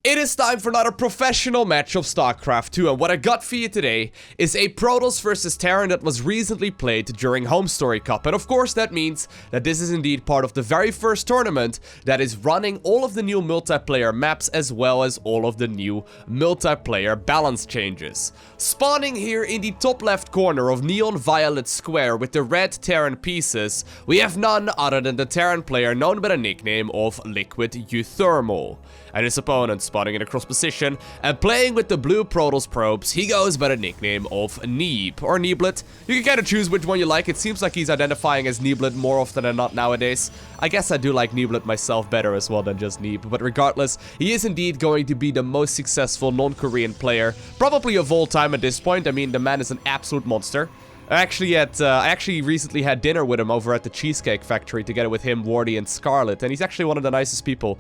It is time for another professional match of StarCraft 2, and what I got for you today is a Protoss versus Terran that was recently played during Home Story Cup. And of course that means that this is indeed part of the very first tournament that is running all of the new multiplayer maps as well as all of the new multiplayer balance changes. Spawning here in the top left corner of Neon Violet Square with the red Terran pieces, we have none other than the Terran player known by the nickname of Liquid uThermal. And his opponent spawning in a cross position and playing with the blue Protoss probes, he goes by the nickname of Neeb or Neeblet. You can kind of choose which one you like. It seems like he's identifying as Neeblet more often than not nowadays. I guess I do like Neeblet myself better as well than just Neeb, but regardless, he is indeed going to be the most successful non-Korean player probably of all time at this point. I mean, the man is an absolute monster. I actually recently had dinner with him over at the Cheesecake Factory together with him, Wardy, and Scarlet, and he's actually one of the nicest people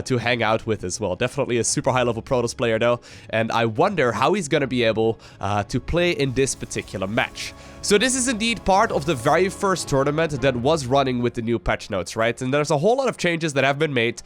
to hang out with as well. Definitely a super high-level Protoss player though, and I wonder how he's going to be able to play in this particular match. So this is indeed part of the very first tournament that was running with the new patch notes, right? And there's a whole lot of changes that have been made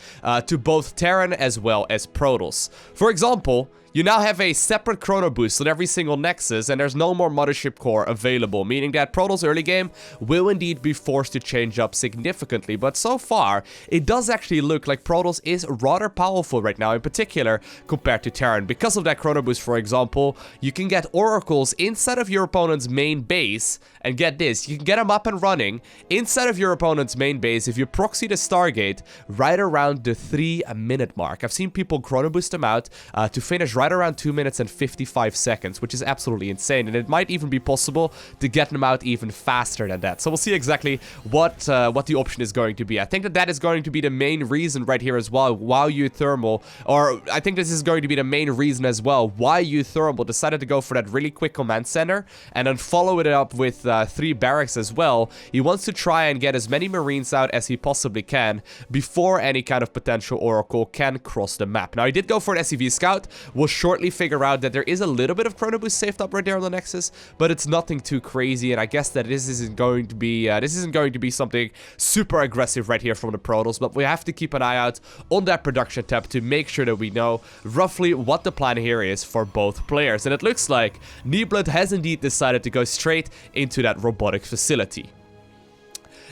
to both Terran as well as Protoss. For example, you now have a separate chrono boost on every single Nexus, and there's no more Mothership Core available, meaning that Protoss early game will indeed be forced to change up significantly. But so far, it does actually look like Protoss is rather powerful right now, in particular compared to Terran. Because of that chrono boost, for example, you can get oracles inside of your opponent's main base, and get this, you can get them up and running inside of your opponent's main base if you proxy the Stargate right around the 3-minute mark. I've seen people chrono boost them out to finish right around 2 minutes and 55 seconds, which is absolutely insane, and it might even be possible to get them out even faster than that. So we'll see exactly what the option is going to be. I think that is going to be the main reason right here as well why uThermal, or I think this is going to be the main reason as well why uThermal decided to go for that really quick command center and then follow it up with 3 barracks as well. He wants to try and get as many Marines out as he possibly can before any kind of potential Oracle can cross the map. Now, he did go for an SCV Scout. We'll shortly figure out that there is a little bit of chrono boost saved up right there on the Nexus, but it's nothing too crazy, and I guess that this isn't going to be something super aggressive right here from the Protoss, but we have to keep an eye out on that production tab to make sure that we know roughly what the plan here is for both players. And it looks like Neeblet has indeed decided to go straight into that robotics facility.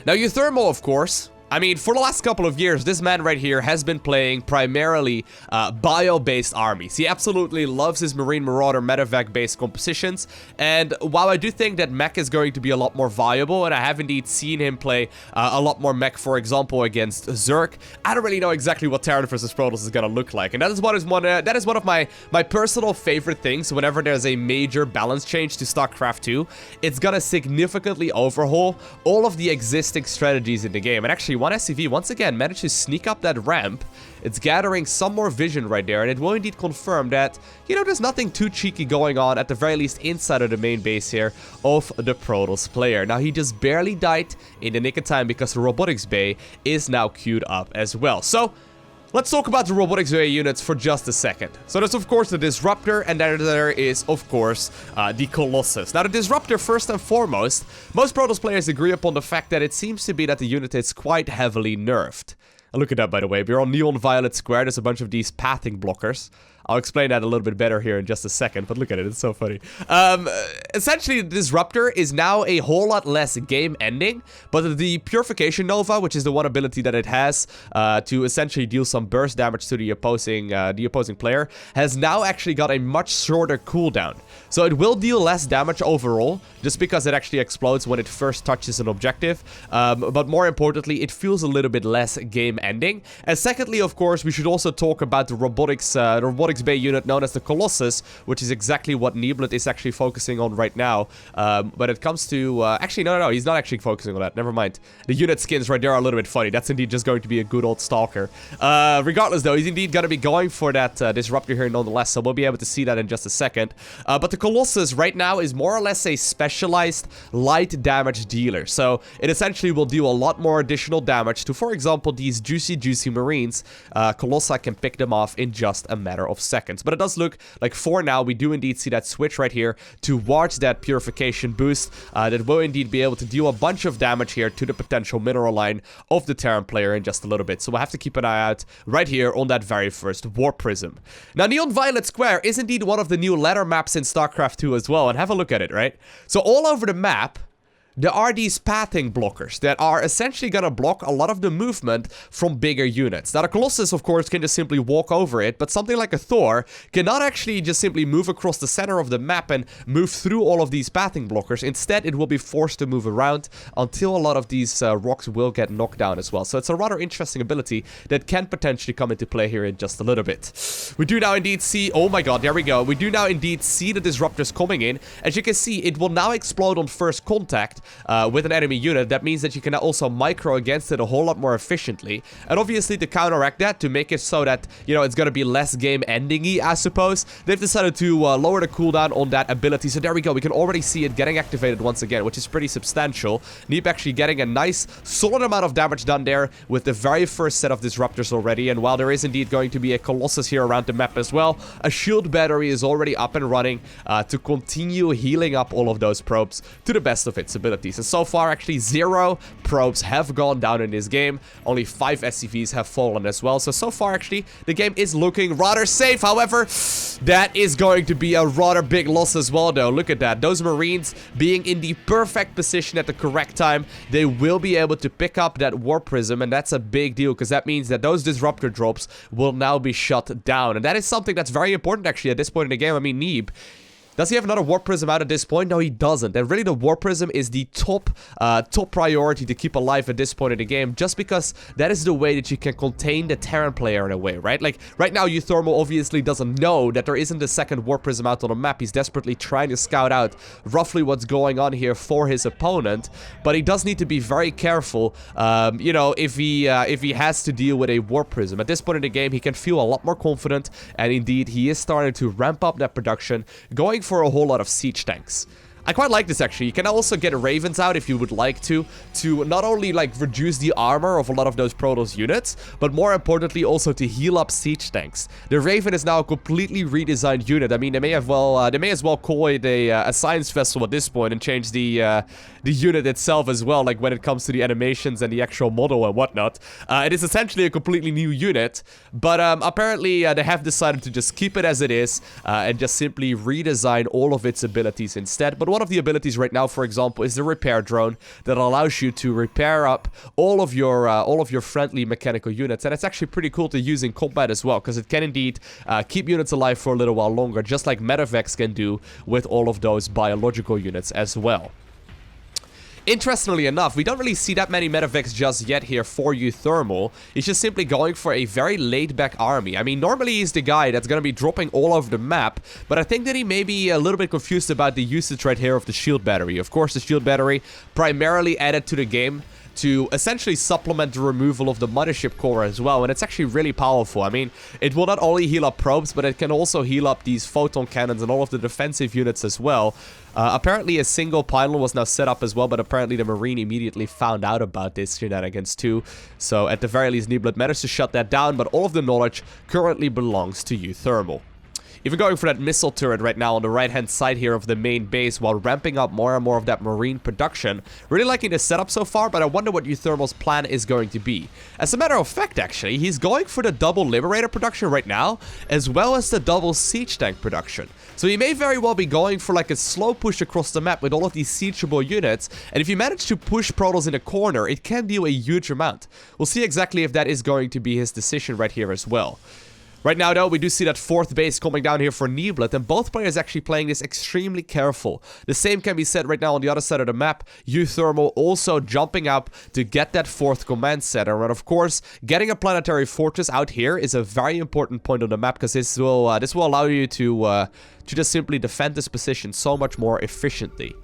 Now, uThermal, of course, I mean, for the last couple of years, this man right here has been playing primarily bio-based armies. He absolutely loves his Marine Marauder medevac-based compositions, and while I do think that mech is going to be a lot more viable, and I have indeed seen him play a lot more mech, for example, against Zerg, I don't really know exactly what Terran versus Protoss is going to look like, and that is one of my personal favorite things whenever there's a major balance change to StarCraft 2. It's going to significantly overhaul all of the existing strategies in the game, and actually, one SCV once again managed to sneak up that ramp. It's gathering some more vision right there, and it will indeed confirm that, you know, there's nothing too cheeky going on, at the very least inside of the main base here of the Protoss player. Now, he just barely died in the nick of time because the Robotics Bay is now queued up as well. So let's talk about the Robotics Bay units for just a second. So there's, of course, the Disruptor, and then there is, of course, the Colossus. Now, the Disruptor, first and foremost, most Protoss players agree upon the fact that it seems to be that the unit is quite heavily nerfed. And look at that, by the way. We're on Neon Violet Square. There's a bunch of these pathing blockers. I'll explain that a little bit better here in just a second, but look at it, it's so funny. Essentially, the Disruptor is now a whole lot less game-ending, but the Purification Nova, which is the one ability that it has to essentially deal some burst damage to the opposing player, has now actually got a much shorter cooldown. So it will deal less damage overall, just because it actually explodes when it first touches an objective, but more importantly, it feels a little bit less game-ending. And secondly, of course, we should also talk about the Robotics Bay unit known as the Colossus, which is exactly what Neeblet is actually focusing on right now. When it comes to... actually, no, he's not actually focusing on that. Never mind. The unit skins right there are a little bit funny. That's indeed just going to be a good old stalker. Regardless, though, he's indeed going to be going for that Disruptor here nonetheless, so we'll be able to see that in just a second. But the Colossus right now is more or less a specialized light damage dealer. So it essentially will deal a lot more additional damage to, for example, these juicy Marines, Colossi can pick them off in just a matter of seconds. But it does look like for now, we do indeed see that switch right here towards that purification boost that will indeed be able to deal a bunch of damage here to the potential mineral line of the Terran player in just a little bit. So we'll have to keep an eye out right here on that very first Warp Prism. Now, Neon Violet Square is indeed one of the new ladder maps in StarCraft 2 as well, and have a look at it, right? So all over the map, there are these pathing blockers that are essentially going to block a lot of the movement from bigger units. Now, the Colossus, of course, can just simply walk over it, but something like a Thor cannot actually just simply move across the center of the map and move through all of these pathing blockers. Instead, it will be forced to move around until a lot of these rocks will get knocked down as well. So it's a rather interesting ability that can potentially come into play here in just a little bit. We do now indeed see... Oh my god, there we go. We do now indeed see the Disruptors coming in. As you can see, it will now explode on first contact with an enemy unit. That means that you can also micro against it a whole lot more efficiently. And obviously, to counteract that, to make it so that, you know, it's going to be less game-ending-y, I suppose, they've decided to lower the cooldown on that ability. So there we go. We can already see it getting activated once again, which is pretty substantial. Neeb actually getting a nice, solid amount of damage done there with the very first set of Disruptors already. And while there is indeed going to be a Colossus here around the map as well, a shield battery is already up and running to continue healing up all of those probes to the best of its abilities. And so far, actually, 0 probes have gone down in this game. Only 5 SCVs have fallen as well. So far, actually, the game is looking rather safe. However, that is going to be a rather big loss as well, though. Look at that. Those Marines being in the perfect position at the correct time, they will be able to pick up that Warp Prism, and that's a big deal, because that means that those Disruptor drops will now be shut down. And that is something that's very important, actually, at this point in the game. I mean, Neeb, does he have another Warp Prism out at this point? No, he doesn't. And really, the Warp Prism is the top priority to keep alive at this point in the game, just because that is the way that you can contain the Terran player in a way, right? Like, right now, uThermal obviously doesn't know that there isn't a second Warp Prism out on the map. He's desperately trying to scout out roughly what's going on here for his opponent, but he does need to be very careful, you know, if he has to deal with a Warp Prism. At this point in the game, he can feel a lot more confident, and indeed, he is starting to ramp up that production, going for a whole lot of siege tanks. I quite like this, actually. You can also get Ravens out if you would like to not only, like, reduce the armor of a lot of those Protoss units, but more importantly, also to heal up siege tanks. The Raven is now a completely redesigned unit. I mean, they may as well call it a science vessel at this point and change the unit itself as well, like when it comes to the animations and the actual model and whatnot. It is essentially a completely new unit, but apparently they have decided to just keep it as it is and just simply redesign all of its abilities instead. But one of the abilities right now, for example, is the repair drone that allows you to repair up all of your friendly mechanical units, and it's actually pretty cool to use in combat as well, because it can indeed keep units alive for a little while longer, just like Medevacs can do with all of those biological units as well. Interestingly enough, we don't really see that many medevacs just yet here for uThermal. He's just simply going for a very laid-back army. I mean, normally he's the guy that's going to be dropping all over the map, but I think that he may be a little bit confused about the usage right here of the shield battery. Of course, the shield battery primarily added to the game to essentially supplement the removal of the mothership core as well, and it's actually really powerful. I mean, it will not only heal up probes, but it can also heal up these photon cannons and all of the defensive units as well. Apparently a single pylon was now set up as well, but apparently the Marine immediately found out about this shenanigans too. So at the very least, Neeblet managed to shut that down, but all of the knowledge currently belongs to uThermal. Even going for that missile turret right now on the right-hand side here of the main base while ramping up more and more of that Marine production. Really liking the setup so far, but I wonder what uThermal's plan is going to be. As a matter of fact, actually, he's going for the double Liberator production right now, as well as the double Siege Tank production. So he may very well be going for like a slow push across the map with all of these siegeable units, and if you manage to push Protoss in a corner, it can deal a huge amount. We'll see exactly if that is going to be his decision right here as well. Right now, though, we do see that fourth base coming down here for Neeblet, and both players actually playing this extremely careful. The same can be said right now on the other side of the map. uThermal also jumping up to get that fourth command center, and of course, getting a planetary fortress out here is a very important point on the map, because this will allow you to just simply defend this position so much more efficiently.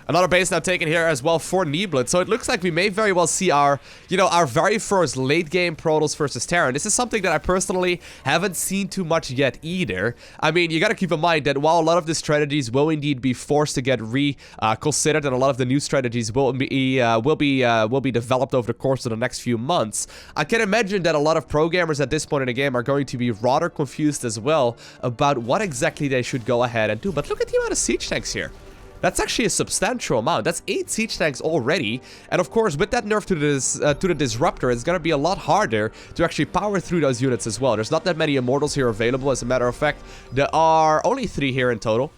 Another base now taken here as well for Neeblet. So it looks like we may very well see our, our very first late game Protoss versus Terran. This is something that I personally haven't seen too much yet either. I mean, you gotta keep in mind that while a lot of the strategies will indeed be forced to get reconsidered, and a lot of the new strategies will be developed over the course of the next few months, I can imagine that a lot of pro gamers at this point in the game are going to be rather confused as well about what exactly they should go ahead and do. But look at the amount of siege tanks here. That's actually a substantial amount. That's 8 siege tanks already. And of course, with that nerf to the Disruptor, it's going to be a lot harder to actually power through those units as well. There's not that many Immortals here available. As a matter of fact, there are only 3 here in total.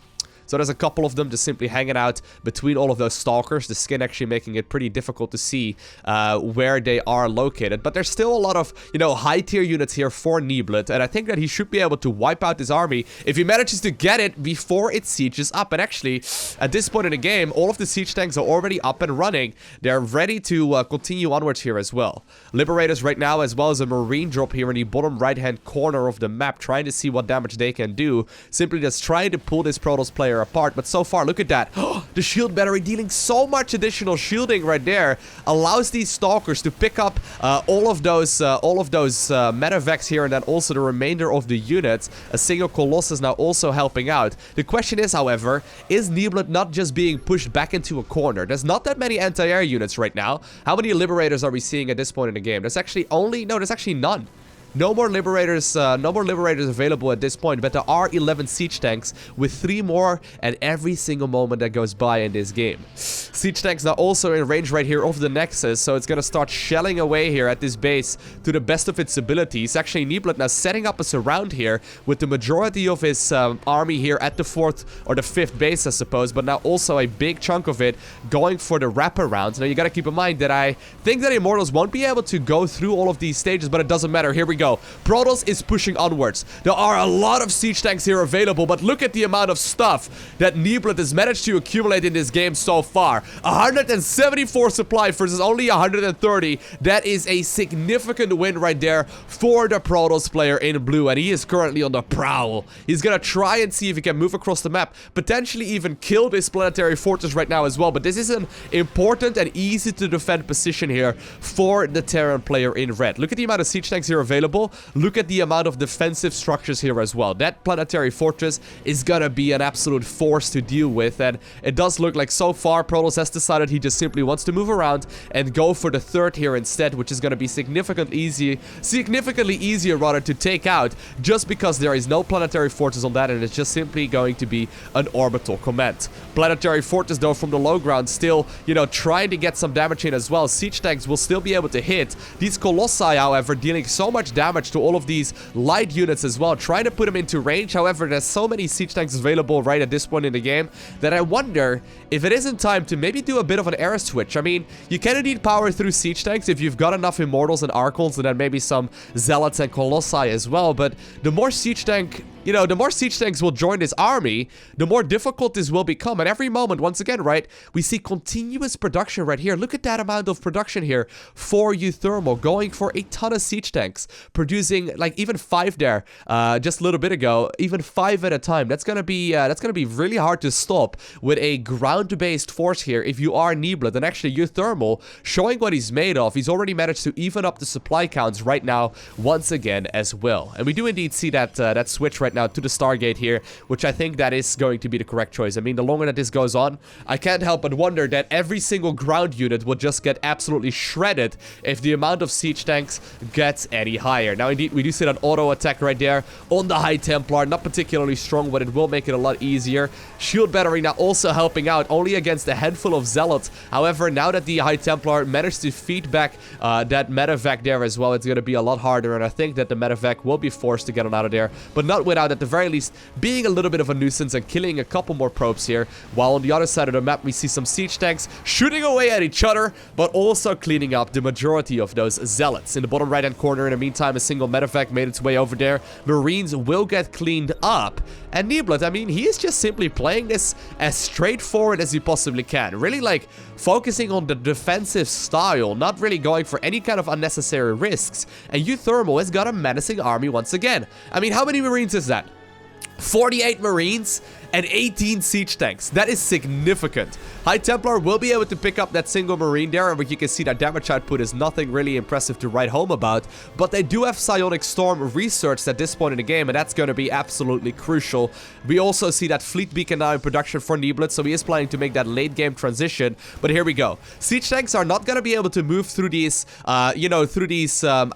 So there's a couple of them just simply hanging out between all of those stalkers. The skin actually making it pretty difficult to see where they are located. But there's still a lot of, high tier units here for Neeblet. And I think that he should be able to wipe out this army if he manages to get it before it sieges up. And actually, at this point in the game, all of the siege tanks are already up and running. They're ready to continue onwards here as well. Liberators right now, as well as a Marine drop here in the bottom right-hand corner of the map, trying to see what damage they can do. Simply just trying to pull this Protoss player apart. But so far, look at that. The shield battery dealing so much additional shielding right there allows these stalkers to pick up all of those medevacs here, and then also the remainder of the units. A single Colossus now also helping out. The question is, however, is Neeblet not just being pushed back into a corner? There's not that many anti-air units right now. How many Liberators are we seeing at this point in the game? There's actually there's actually none. No more Liberators available at this point, but there are 11 siege tanks with 3 more at every single moment that goes by in this game. Siege tanks now also in range right here of the Nexus, so it's gonna start shelling away here at this base to the best of its abilities. Actually, Neeblet now setting up a surround here with the majority of his army here at the 4th or the 5th base, I suppose, but now also a big chunk of it going for the wraparounds. Now, you gotta keep in mind that I think that Immortals won't be able to go through all of these stages, but it doesn't matter. Here we go. Protoss is pushing onwards. There are a lot of siege tanks here available, but look at the amount of stuff that Neeblet has managed to accumulate in this game so far. 174 supply versus only 130. That is a significant win right there for the Protoss player in blue, and he is currently on the prowl. He's gonna try and see if he can move across the map, potentially even kill this planetary fortress right now as well, but this is an important and easy to defend position here for the Terran player in red. Look at the amount of siege tanks here available. Look at the amount of defensive structures here as well. That planetary fortress is gonna be an absolute force to deal with, and it does look like so far Protoss has decided he just simply wants to move around and go for the 3rd here instead, which is gonna be significantly easier rather to take out, just because there is no planetary fortress on that, and it's just simply going to be an orbital command. Planetary fortress though from the low ground still, trying to get some damage in as well. Siege tanks will still be able to hit. These Colossi, however, dealing so much damage to all of these light units as well, trying to put them into range. However, there's so many siege tanks available right at this point in the game that I wonder if it isn't time to maybe do a bit of an era switch. I mean, you can indeed power through siege tanks if you've got enough Immortals and Archons, and then maybe some Zealots and Colossi as well, but the more siege tank the more siege tanks will join this army, the more difficult this will become. And every moment, once again, right, we see continuous production right here. Look at that amount of production here for uThermal, going for a ton of siege tanks, producing like even 5 there just a little bit ago, even 5 at a time. That's gonna be really hard to stop with a ground-based force here if you are Neeblet. And actually, uThermal showing what he's made of. He's already managed to even up the supply counts right now once again as well. And we do indeed see that that switch right now to the Stargate here, which I think that is going to be the correct choice. I mean, the longer that this goes on, I can't help but wonder that every single ground unit will just get absolutely shredded if the amount of siege tanks gets any higher. Now, indeed, we do see that auto attack right there on the High Templar. Not particularly strong, but it will make it a lot easier. Shield battery now also helping out, only against a handful of Zealots. However, now that the High Templar managed to feed back that medevac there as well, it's going to be a lot harder, and I think that the medevac will be forced to get on out of there, but not without at the very least being a little bit of a nuisance and killing a couple more probes here. While on the other side of the map, we see some siege tanks shooting away at each other, but also cleaning up the majority of those Zealots. In the bottom right-hand corner, in the meantime, a single medevac made its way over there. Marines will get cleaned up. And Neeblet, I mean, he is just simply playing this as straightforward as he possibly can. Really, like, focusing on the defensive style, not really going for any kind of unnecessary risks. And uThermal has got a menacing army once again. I mean, how many Marines is that? 48 Marines and 18 siege tanks. That is significant. High Templar will be able to pick up that single Marine there, and you can see that damage output is nothing really impressive to write home about, but they do have Psionic Storm researched at this point in the game, and that's going to be absolutely crucial. We also see that Fleet Beacon now in production for Neeblet, so he is planning to make that late game transition, but here we go. Siege tanks are not going to be able to move through these, I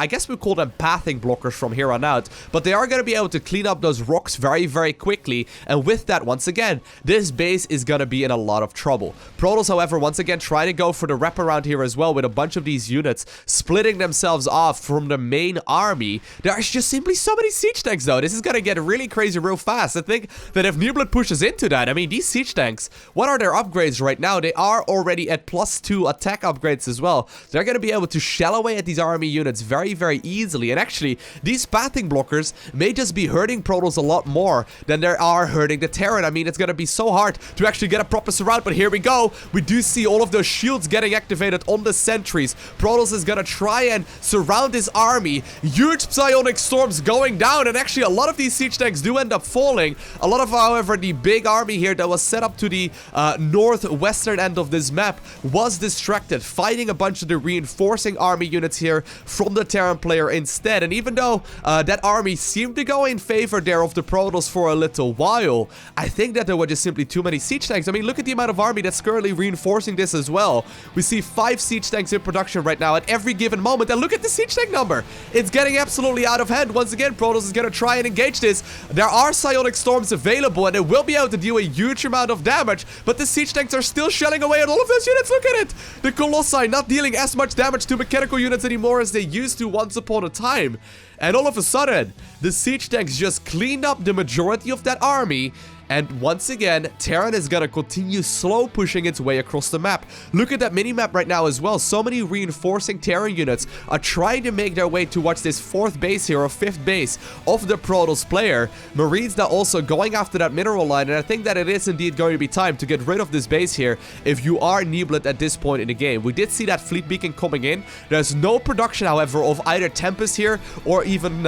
guess we call them pathing blockers from here on out, but they are going to be able to clean up those rocks very, very quickly, and with that, once again, this base is going to be in a lot of trouble. Protoss, however, once again, try to go for the wraparound here as well with a bunch of these units splitting themselves off from the main army. There's just simply so many siege tanks, though. This is going to get really crazy real fast. I think that if Neeblet pushes into that, I mean, these siege tanks, what are their upgrades right now? They are already at +2 attack upgrades as well. They're going to be able to shell away at these army units very, very easily. And actually, these pathing blockers may just be hurting Protoss a lot more than they are hurting the Terran. I mean, it's going to be so hard to actually get a proper surround, but here we go. We do see all of those shields getting activated on the sentries. Protoss is going to try and surround his army. Huge psionic storms going down, and actually a lot of these siege tanks do end up falling. A lot of, however, the big army here that was set up to the northwestern end of this map was distracted, fighting a bunch of the reinforcing army units here from the Terran player instead. And even though that army seemed to go in favor there of the Protoss for a little while, I think that there were just simply too many siege tanks. I mean, look at the amount of army that's currently reinforcing this as well. We see 5 siege tanks in production right now at every given moment, and look at the siege tank number. It's getting absolutely out of hand. Once again, Protoss is going to try and engage this. There are psionic storms available, and they will be able to deal a huge amount of damage, but the siege tanks are still shelling away at all of those units. Look at it. The Colossi not dealing as much damage to mechanical units anymore as they used to once upon a time. And all of a sudden, the siege tanks just cleaned up the majority of that army. And once again, Terran is gonna continue slow pushing its way across the map. Look at that mini-map right now as well. So many reinforcing Terran units are trying to make their way towards this 4th base here, or 5th base of the Protoss player. Marines now also going after that mineral line, and I think that it is indeed going to be time to get rid of this base here if you are Neeblet at this point in the game. We did see that Fleet Beacon coming in. There's no production, however, of either Tempest here or even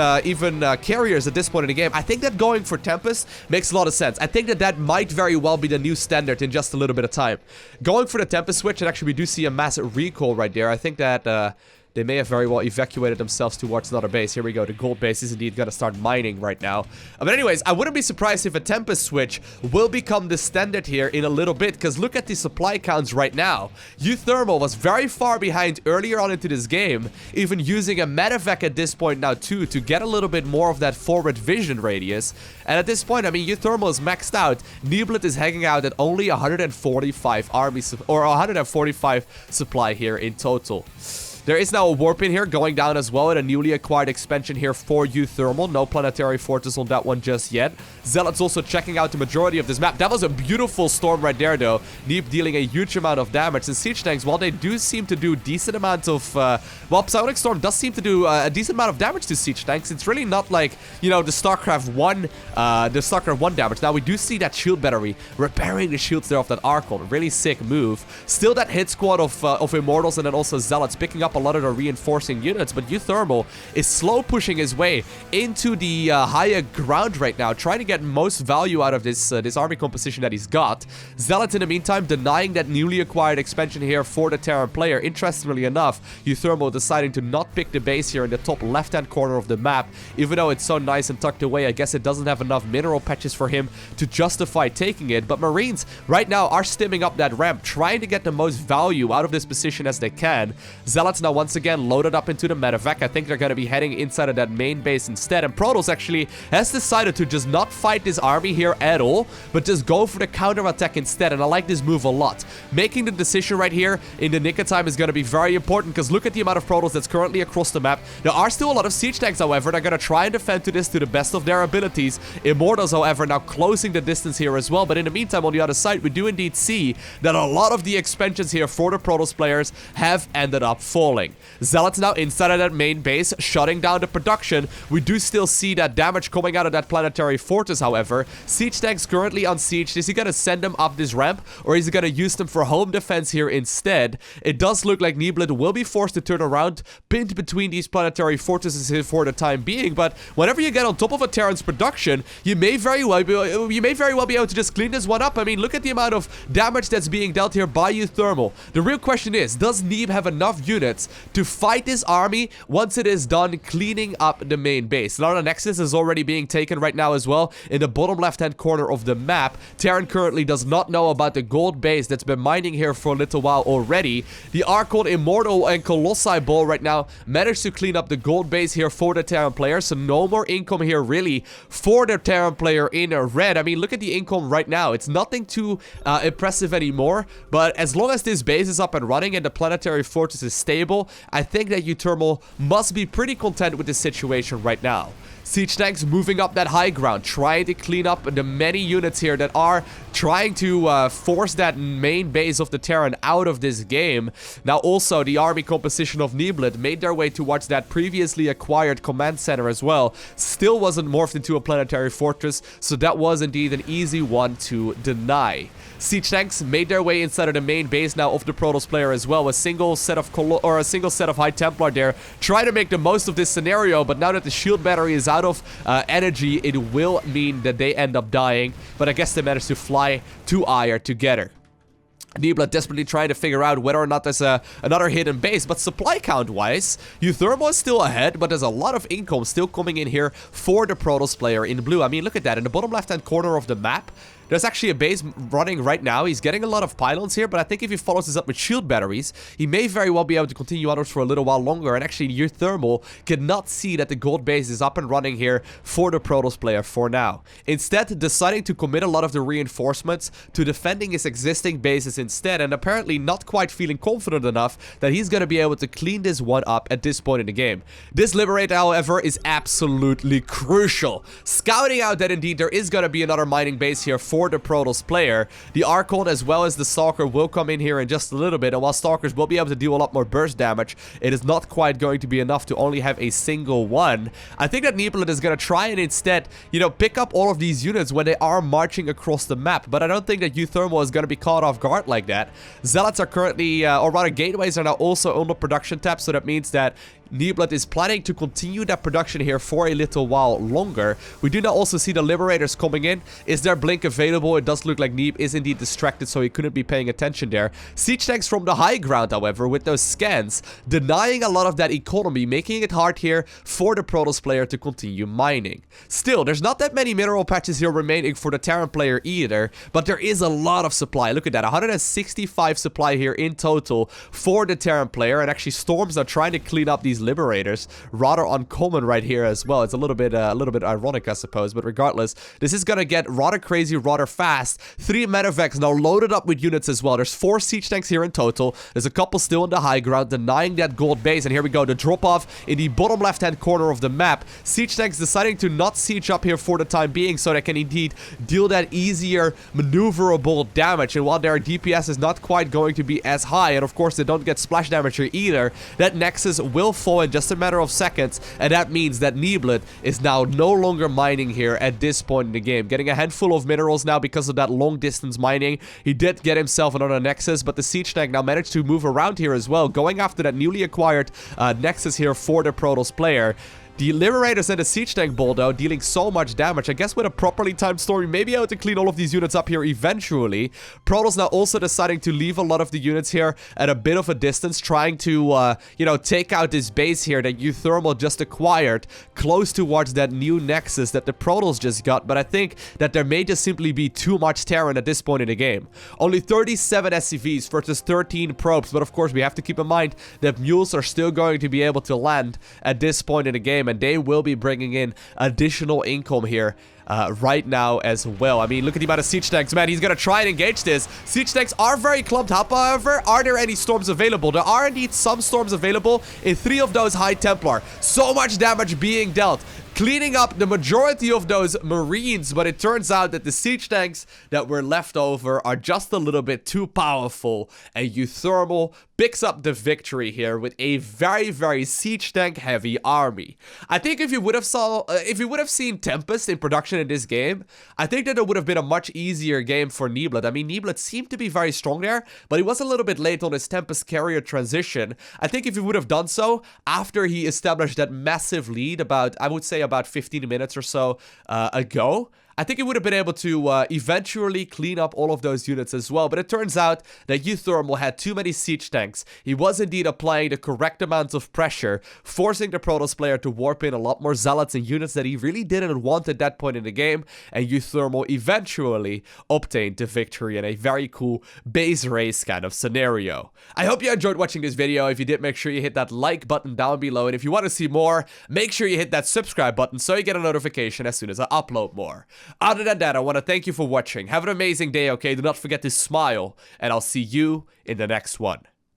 carriers at this point in the game. I think that going for Tempest makes a lot of sense. I think that that might very well be the new standard in just a little bit of time. Going for the Tempest switch, and actually we do see a massive recall right there. I think that they may have very well evacuated themselves towards another base. Here we go. The gold base is indeed going to start mining right now. But anyways, I wouldn't be surprised if a Tempest switch will become the standard here in a little bit, because look at the supply counts right now. uThermal was very far behind earlier on into this game, even using a medevac at this point now too to get a little bit more of that forward vision radius. And at this point, I mean, uThermal is maxed out. Neeblet is hanging out at only 145 or 145 supply here in total. There is now a warp in here going down as well, and a newly acquired expansion here for uThermal. No planetary fortress on that one just yet. Zealot's also checking out the majority of this map. That was a beautiful storm right there, though. Neeb dealing a huge amount of damage. And siege tanks, while they do seem to do decent amount of... well, Psionic Storm does seem to do a decent amount of damage to siege tanks. It's really not like, you know, the StarCraft 1 damage. Now, we do see that shield battery repairing the shields there of that Archon. Really sick move. Still that hit squad of Immortals, and then also Zealots picking up a lot of the reinforcing units, but uThermal is slow pushing his way into the higher ground right now, trying to get most value out of this army composition that he's got. Zealots, in the meantime, denying that newly acquired expansion here for the Terran player. Interestingly enough, uThermal deciding to not pick the base here in the top left-hand corner of the map, even though it's so nice and tucked away. I guess it doesn't have enough mineral patches for him to justify taking it, but Marines right now are stimming up that ramp, trying to get the most value out of this position as they can. Zealots now once again loaded up into the medevac. I think they're going to be heading inside of that main base instead, and Protoss actually has decided to just not fight this army here at all, but just go for the counter-attack instead, and I like this move a lot. Making the decision right here in the nick of time is going to be very important, because look at the amount of Protoss that's currently across the map. There are still a lot of siege tanks, however. They're going to try and defend to this to the best of their abilities. Immortals, however, now closing the distance here as well, but in the meantime, on the other side, we do indeed see that a lot of the expansions here for the Protoss players have ended up falling. controlling. Zealots now inside of that main base, shutting down the production. We do still see that damage coming out of that planetary fortress, however. Siege tanks currently on siege. Is he gonna send them up this ramp, or is he gonna use them for home defense here instead? It does look like Neeblet will be forced to turn around, pinned between these planetary fortresses here for the time being, but whenever you get on top of a Terran's production, you may very well be able to just clean this one up. I mean, look at the amount of damage that's being dealt here by uThermal. The real question is, does Neeb have enough units to fight this army once it is done cleaning up the main base? Now the Nexus is already being taken right now as well in the bottom left-hand corner of the map. Terran currently does not know about the gold base that's been mining here for a little while already. The Archon, Immortal, and Colossi ball right now managed to clean up the gold base here for the Terran player, so no more income here really for the Terran player in red. I mean, look at the income right now. It's nothing too impressive anymore, but as long as this base is up and running and the planetary fortress is stable, I think that uThermal must be pretty content with this situation right now. Siege tanks moving up that high ground, trying to clean up the many units here that are trying to force that main base of the Terran out of this game. Now also the army composition of Neeblet made their way towards that previously acquired command center as well. Still wasn't morphed into a planetary fortress, so that was indeed an easy one to deny. Siege tanks made their way inside of the main base now of the Protoss player as well. A single set of High Templar there, trying to make the most of this scenario, but now that the shield battery is out of energy, it will mean that they end up dying, but I guess they managed to fly to Ire together. Neeblet desperately trying to figure out whether or not there's another hidden base, but supply count wise, uThermal is still ahead, but there's a lot of income still coming in here for the Protoss player in blue. I mean, look at that, in the bottom left hand corner of the map, there's actually a base running right now. He's getting a lot of pylons here, but I think if he follows this up with shield batteries, he may very well be able to continue onwards for a little while longer. And actually, uThermal cannot see that the gold base is up and running here for the Protoss player for now. Instead, deciding to commit a lot of the reinforcements to defending his existing bases instead, and apparently not quite feeling confident enough that he's going to be able to clean this one up at this point in the game. This Liberator, however, is absolutely crucial. Scouting out that indeed there is going to be another mining base here for the Protoss player. The Archon as well as the Stalker will come in here in just a little bit, and while Stalkers will be able to deal a lot more burst damage, it is not quite going to be enough to only have a single one. I think that Neeblet is going to try and instead, you know, pick up all of these units when they are marching across the map, but I don't think that uThermal is going to be caught off guard like that. Zealots are currently, or rather gateways are now also on the production tab, so that means that Neeblet is planning to continue that production here for a little while longer. We do now also see the Liberators coming in. Is there blink available? It does look like Neeb is indeed distracted, so he couldn't be paying attention there. Siege tanks from the high ground, however, with those scans, denying a lot of that economy, making it hard here for the Protoss player to continue mining. Still, there's not that many mineral patches here remaining for the Terran player either, but there is a lot of supply. Look at that, 165 supply here in total for the Terran player, and actually Storms are trying to clean up these Liberators. Rather uncommon right here as well. It's a little bit ironic, I suppose, but regardless, this is gonna get rather crazy rather fast. 3 medevacs now loaded up with units as well. There's 4 siege tanks here in total. There's a couple still on the high ground denying that gold base, and here we go, the drop off in the bottom left hand corner of the map. Siege tanks deciding to not siege up here for the time being, so they can indeed deal that easier maneuverable damage, and while their DPS is not quite going to be as high, and of course they don't get splash damage here either, that Nexus will fall in just a matter of seconds, and that means that Neeblet is now no longer mining here at this point in the game. Getting a handful of minerals now because of that long distance mining. He did get himself another Nexus, but the siege tank now managed to move around here as well, going after that newly acquired Nexus here for the Protoss player. The Liberators and the Siege Tank Ball, though, dealing so much damage. I guess with a properly timed storm, we may be able to clean all of these units up here eventually. Protoss now also deciding to leave a lot of the units here at a bit of a distance, trying to, you know, take out this base here that uThermal just acquired, close towards that new Nexus that the Protoss just got. But I think that there may just simply be too much Terran at this point in the game. Only 37 SCVs versus 13 probes, but of course we have to keep in mind that mules are still going to be able to land at this point in the game, and they will be bringing in additional income here right now as well. I mean, look at the amount of siege tanks. Man, he's gonna try and engage this. Siege tanks are very clumped up, however. Are there any storms available? There are indeed some storms available in 3 of those High Templar. So much damage being dealt. cleaning up the majority of those Marines, but it turns out that the siege tanks that were left over are just a little bit too powerful, and uThermal picks up the victory here with a very, very siege tank heavy army. I think if you would have seen Tempest in production in this game, I think that it would have been a much easier game for Neeblet. I mean, Neeblet seemed to be very strong there, but he was a little bit late on his Tempest carrier transition. I think if he would have done so after he established that massive lead about, I would say about 15 minutes or so ago, I think he would have been able to eventually clean up all of those units as well, but it turns out that uThermal had too many siege tanks. He was indeed applying the correct amount of pressure, forcing the Protoss player to warp in a lot more zealots and units that he really didn't want at that point in the game, and uThermal eventually obtained the victory in a very cool base race kind of scenario. I hope you enjoyed watching this video. If you did, make sure you hit that like button down below, and if you want to see more, make sure you hit that subscribe button so you get a notification as soon as I upload more. Other than that, I want to thank you for watching. Have an amazing day, okay? Do not forget to smile, and I'll see you in the next one.